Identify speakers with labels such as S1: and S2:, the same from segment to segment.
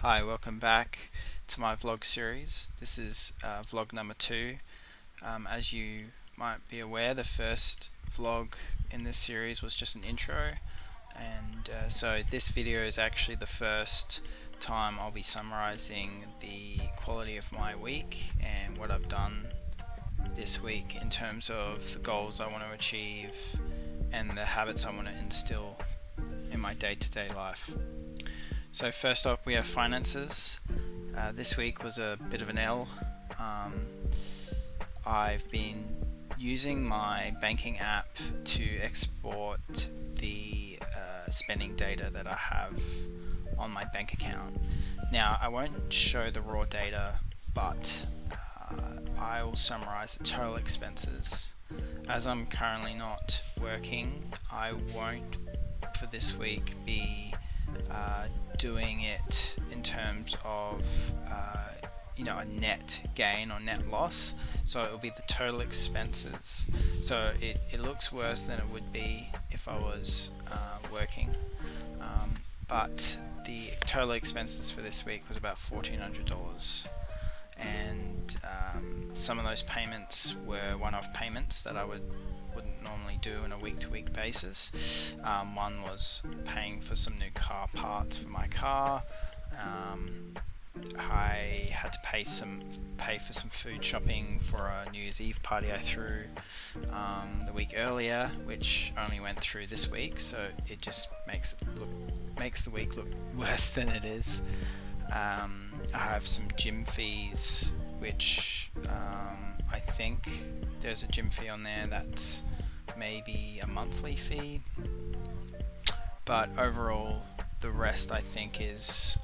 S1: Hi, welcome back to my vlog series. This is vlog number 2. As you might be aware, the first vlog in this series was just an intro, and so this video is actually the first time I'll be summarizing the quality of my week and what I've done this week in terms of the goals I want to achieve and the habits I want to instill in my day-to-day life. So first up, we have finances. This week was a bit of an L. I've been using my banking app to export the spending data that I have on my bank account. Now, I won't show the raw data, but I will summarize the total expenses. As I'm currently not working, I won't for this week be doing it in terms of a net gain or net loss, so it will be the total expenses. So it looks worse than it would be if I was working, but the total expenses for this week was about $1,400, and some of those payments were one-off payments that I wouldn't normally do on a week-to-week basis. One was paying for some new car parts for my car. I had to pay for some food shopping for a New Year's Eve party I threw the week earlier, which only went through this week, so it just makes the week look worse than it is. I have some gym fees, which I think there's a gym fee on there that's maybe a monthly fee, but overall the rest I think is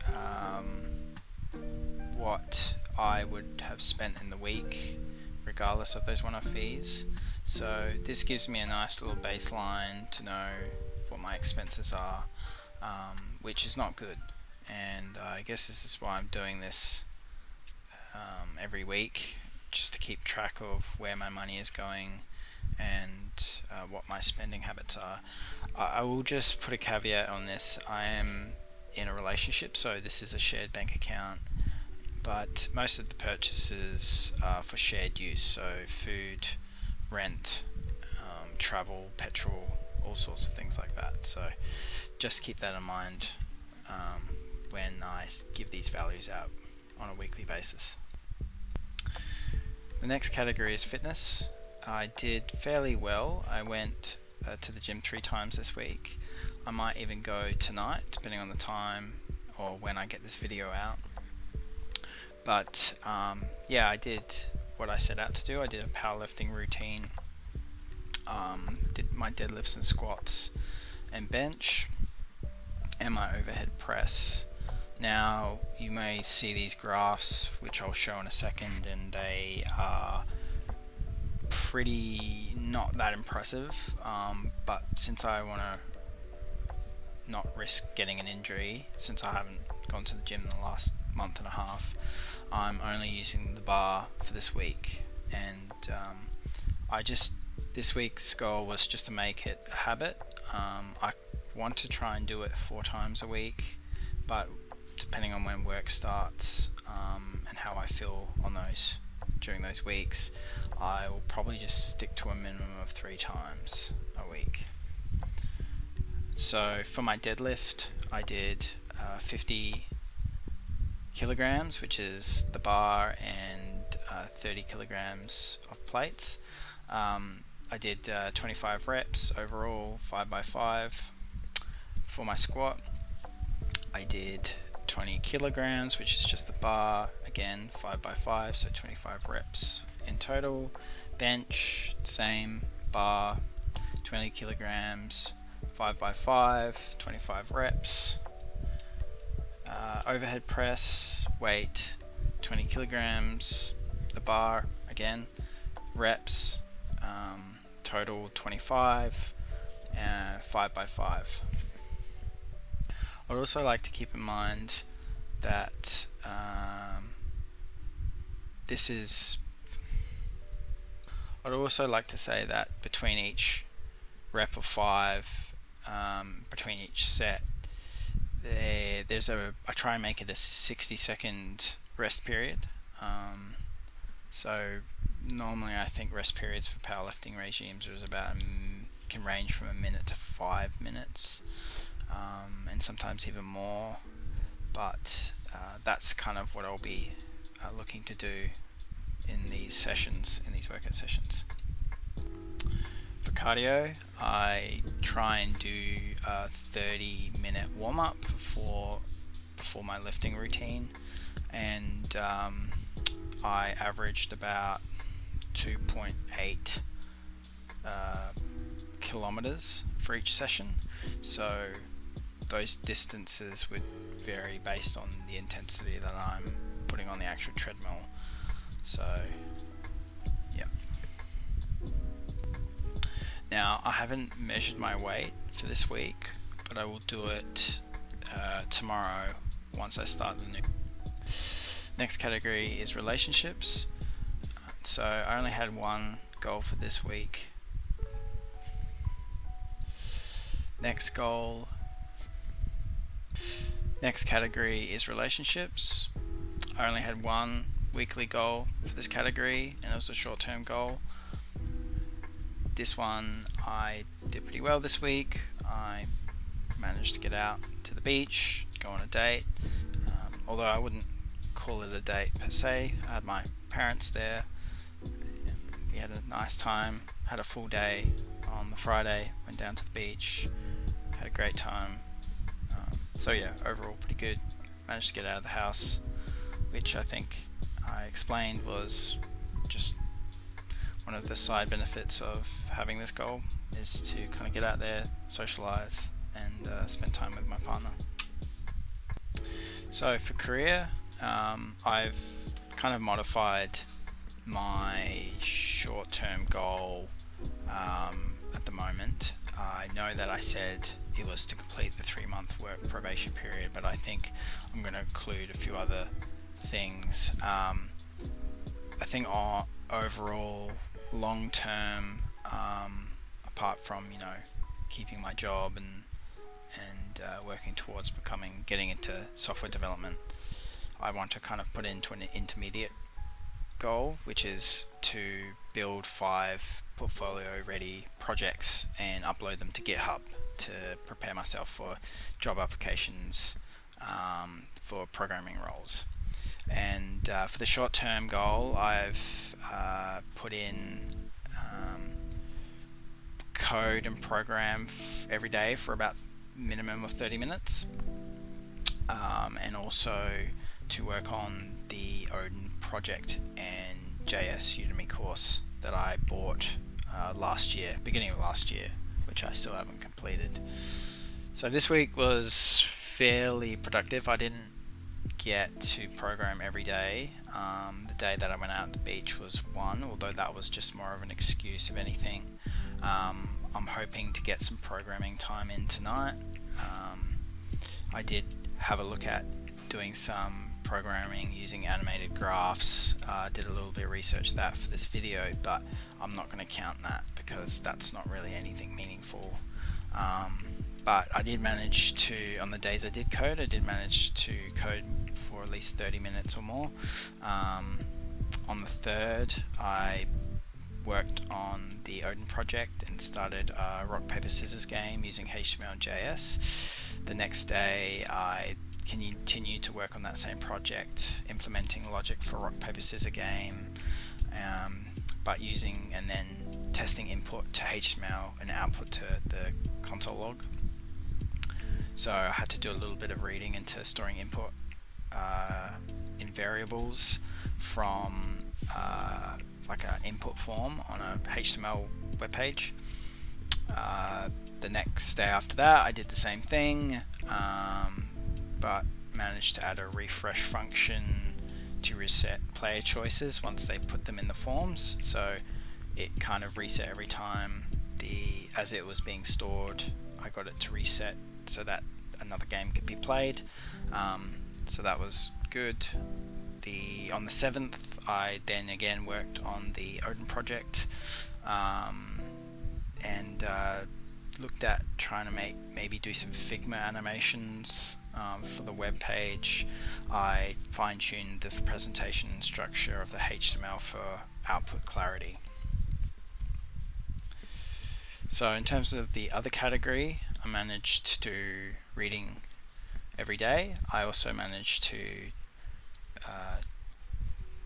S1: what I would have spent in the week regardless of those one-off fees. So this gives me a nice little baseline to know what my expenses are, which is not good, and I guess this is why I'm doing this every week, just to keep track of where my money is going and what my spending habits are. I will just put a caveat on this. I am in a relationship, so this is a shared bank account, but most of the purchases are for shared use, so food, rent, travel, petrol, all sorts of things like that. So just keep that in mind when I give these values out on a weekly basis. The next category is fitness. I did fairly well. I went to the gym 3 times this week. I might even go tonight, depending on the time or when I get this video out. But I did what I set out to do. I did a powerlifting routine, did my deadlifts and squats and bench, and my overhead press. Now, you may see these graphs, which I'll show in a second, and they are pretty not that impressive, but since I want to not risk getting an injury, since I haven't gone to the gym in the last month and a half, I'm only using the bar for this week, and this week's goal was just to make it a habit. I want to try and do it 4 times a week, but depending on when work starts and how I feel on those during those weeks, I will probably just stick to a minimum of 3 times a week. So for my deadlift, I did 50 kilograms, which is the bar, and 30 kilograms of plates. I did 25 reps overall, 5x5. For my squat, I did 20 kilograms, which is just the bar, again 5x5, so 25 reps in total. Bench, same, bar, 20 kilograms, 5x5, 25 reps. Overhead press, weight, 20 kilograms, the bar, again, reps, total 25, 5x5. I'd also like to keep in mind that I'd also like to say that between each rep of 5, between each set, I try and make it a 60-second rest period. So normally I think rest periods for powerlifting regimes is about can range from a minute to 5 minutes, and sometimes even more. But that's kind of what I'll be looking to do in these sessions, in these workout sessions. For cardio, I try and do a 30-minute warm-up before my lifting routine, and I averaged about 2.8 kilometers for each session. So those distances would vary based on the intensity that I'm putting on the actual treadmill. So yeah. Now I haven't measured my weight for this week, but I will do it tomorrow once I start the new. Next category is relationships. So I only had one goal for this week. Next category is relationships. I only had one weekly goal for this category, and it was a short-term goal. This one I did pretty well this week. I managed to get out to the beach, go on a date, although I wouldn't call it a date per se. I had my parents there. We had a nice time, had a full day on the Friday, went down to the beach, had a great time. So yeah, overall pretty good. Managed to get out of the house, which I think I explained was just one of the side benefits of having this goal, is to kind of get out there, socialize, and spend time with my partner. So for career, I've kind of modified my short-term goal at the moment. I know that I said it was to complete the 3-month work probation period, but I think I'm going to include a few other things. I think overall long-term, apart from keeping my job and working towards getting into software development, I want to kind of put into an intermediate goal, which is to build 5 portfolio ready projects and upload them to GitHub to prepare myself for job applications for programming roles. And for the short term goal, I've put in code and program every day for about minimum of 30 minutes, and also to work on the Odin project and JS Udemy course that I bought beginning of last year, which I still haven't completed. So this week was fairly productive. I didn't get to program every day. The day that I went out at the beach was one, although that was just more of an excuse if anything. I'm hoping to get some programming time in tonight. I did have a look at doing some programming using animated graphs. Did a little bit of research that for this video, but I'm not going to count that because that's not really anything meaningful. But I did manage to, on the days I did code, I did manage to code for at least 30 minutes or more. On the 3rd, I worked on the Odin project and started a rock paper scissors game using HTML and JS. The next day I continue to work on that same project, implementing logic for rock paper scissors game, but using and then testing input to HTML and output to the console log. So I had to do a little bit of reading into storing input in variables from like an input form on a HTML web page. The next day after that I did the same thing, but managed to add a refresh function to reset player choices once they put them in the forms, so it kind of reset every time as it was being stored. I got it to reset so that another game could be played, so that was good. On the 7th I then again worked on the Odin project, and looked at trying to maybe do some Figma animations For the web page, I fine-tuned the presentation structure of the HTML for output clarity. So in terms of the other category, I managed to do reading every day. I also managed to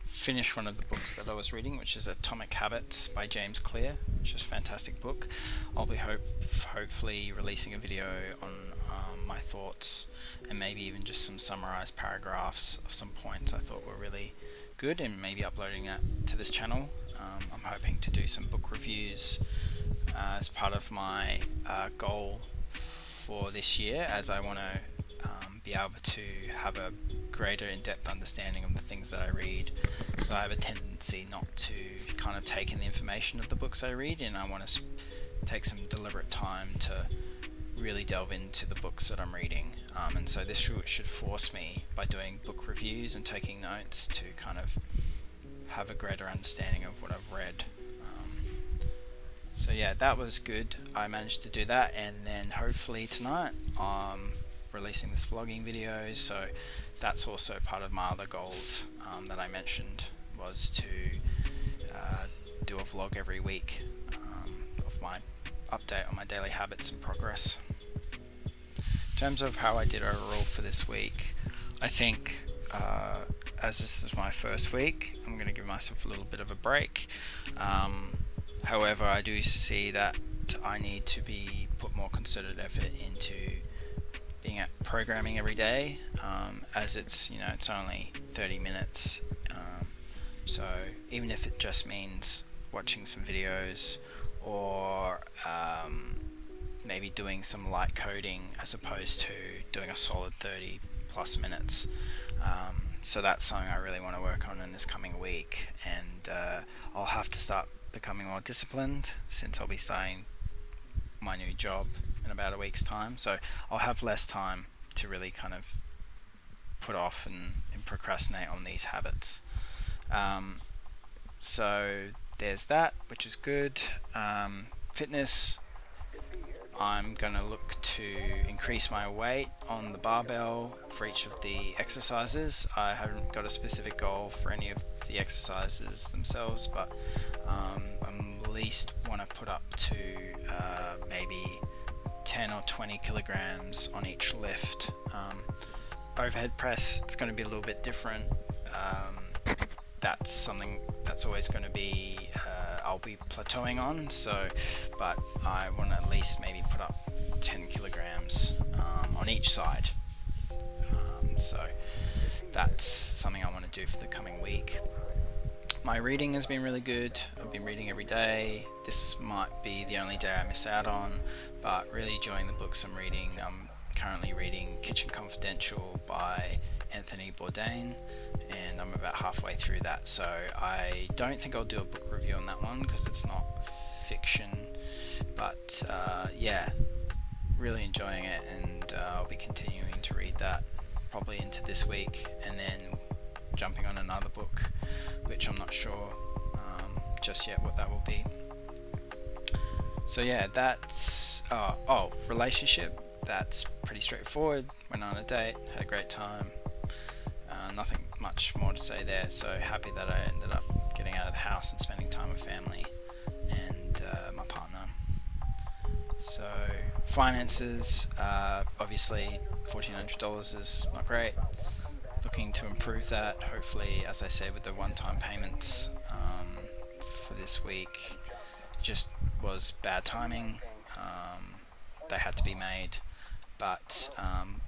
S1: finish one of the books that I was reading, which is Atomic Habits by James Clear, which is a fantastic book. I'll be hopefully releasing a video on my thoughts and maybe even just some summarized paragraphs of some points I thought were really good, and maybe uploading that to this channel. I'm hoping to do some book reviews as part of my goal for this year, as I want to be able to have a greater in-depth understanding of the things that I read, because I have a tendency not to kind of take in the information of the books I read, and I want to take some deliberate time to really delve into the books that I'm reading, and so this should force me, by doing book reviews and taking notes, to kind of have a greater understanding of what I've read. So yeah, that was good. I managed to do that, and then hopefully tonight I'm releasing this vlogging video, so that's also part of my other goals that I mentioned, was to do a vlog every week of my update on my daily habits and progress. In terms of how I did overall for this week, I think as this is my first week, I'm going to give myself a little bit of a break. However, I do see that I need to put more concerted effort into being at programming every day, as it's only 30 minutes. So even if it just means watching some videos, or maybe doing some light coding as opposed to doing a solid 30 plus minutes. So that's something I really want to work on in this coming week, and I'll have to start becoming more disciplined, since I'll be starting my new job in about a week's time, so I'll have less time to really kind of put off and procrastinate on these habits. So there's that, which is good. Fitness, I'm going to look to increase my weight on the barbell for each of the exercises. I haven't got a specific goal for any of the exercises themselves, but I'm at least want to put up to maybe 10 or 20 kilograms on each lift. Overhead press, it's going to be a little bit different. That's something that's always going to be I'll be plateauing on, but I want to at least maybe put up 10 kilograms on each side. So that's something I want to do for the coming week. My reading has been really good. I've been reading every day. This might be the only day I miss out on, but really enjoying the books I'm reading. I'm currently reading Kitchen Confidential by Anthony Bourdain, and I'm about halfway through that, so I don't think I'll do a book review on that one because it's not fiction, but yeah, really enjoying it, and I'll be continuing to read that probably into this week, and then jumping on another book, which I'm not sure just yet what that will be. So yeah, that's relationship, that's pretty straightforward. Went on a date, had a great time. Nothing much more to say there, so happy that I ended up getting out of the house and spending time with family and my partner. So finances, obviously $1,400 is not great. Looking to improve that, hopefully, as I said, with the one-time payments for this week. Just was bad timing. They had to be made, but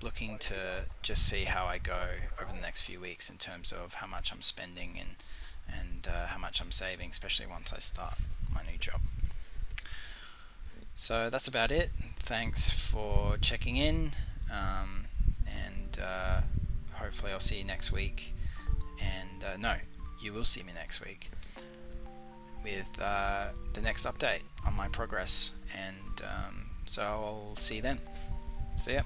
S1: looking to just see how I go over the next few weeks in terms of how much I'm spending and how much I'm saving, especially once I start my new job. So that's about it. Thanks for checking in, and hopefully I'll see you next week, and no, you will see me next week with the next update on my progress, and so I'll see you then. See ya.